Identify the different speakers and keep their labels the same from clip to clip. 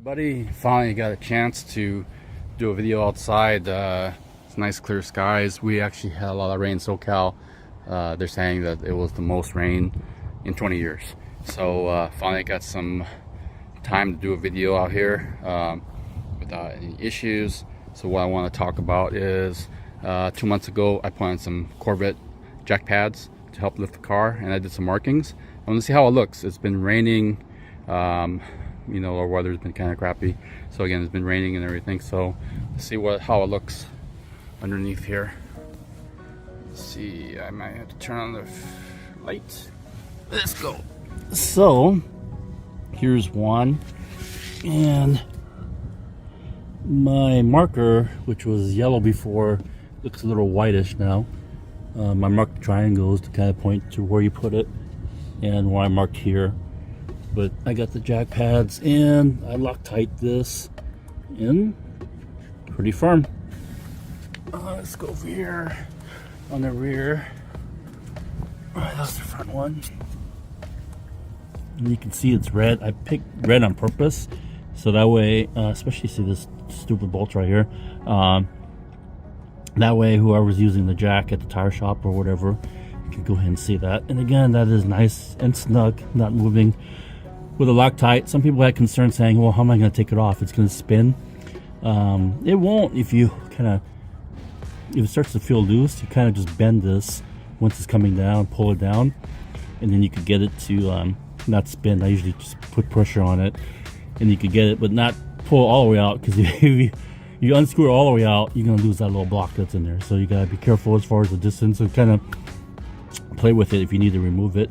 Speaker 1: Everybody, finally got a chance to do a video outside. It's nice clear skies. We actually had a lot of rain in SoCal. They're saying that it was the most rain in 20 years. So finally got some time to do a video out here without any issues. So what I want to talk about is 2 months ago I put on some Corvette jack pads to help lift the car, and I did some markings. I want to see how it looks. It's been raining, you know, our weather's been kind of crappy, so again, it's been raining and everything. So let's see how it looks underneath here. Let's see, I might have to turn on the light. Let's go. So here's one, and my marker, which was yellow before, looks a little whitish now. My marked triangles to kind of point to where you put it and where I marked here. But I got the jack pads and I Loctite this in pretty firm. Let's go over here on the rear. Alright, that's the front one. And you can see it's red. I picked red on purpose, so that way, especially see this stupid bolt right here. That way, whoever's using the jack at the tire shop or whatever can go ahead and see that. And again, that is nice and snug, not moving. With a Loctite, some people had concerns saying, well, how am I going to take it off? It's going to spin. It won't if you if it starts to feel loose, you kind of just bend this once it's coming down, pull it down, and then you could get it to not spin. I usually just put pressure on it, and you could get it, but not pull all the way out, because if you unscrew it all the way out, you're going to lose that little block that's in there. So you got to be careful as far as the distance and kind of play with it if you need to remove it.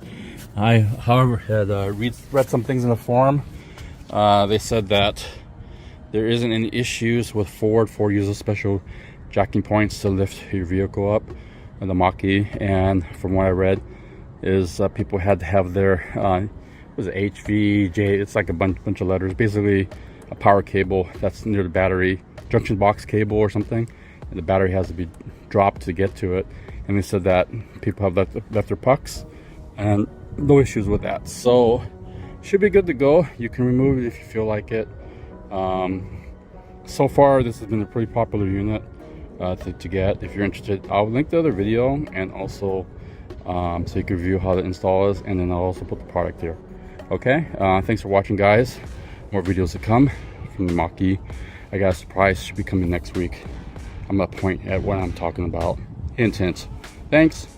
Speaker 1: I, however, had read some things in the forum. They said that there isn't any issues with Ford. Ford uses special jacking points to lift your vehicle up in the Mach-E. And from what I read, is people had to have their was it HV, J? It's like a bunch of letters. Basically, a power cable that's near the battery, junction box cable or something, and the battery has to be dropped to get to it. And they said that people have left their pucks, and no issues with that. So should be good to go. You can remove it if you feel like it. So far this has been a pretty popular unit to get. If you're interested, I'll link the other video, and also so you can review how the install is, and then I'll also put the product here. Okay, thanks for watching, guys. More videos to come from the Mach-E. I got a surprise, should be coming next week. I'm gonna point at what I'm talking about. Hint, hint. Thanks.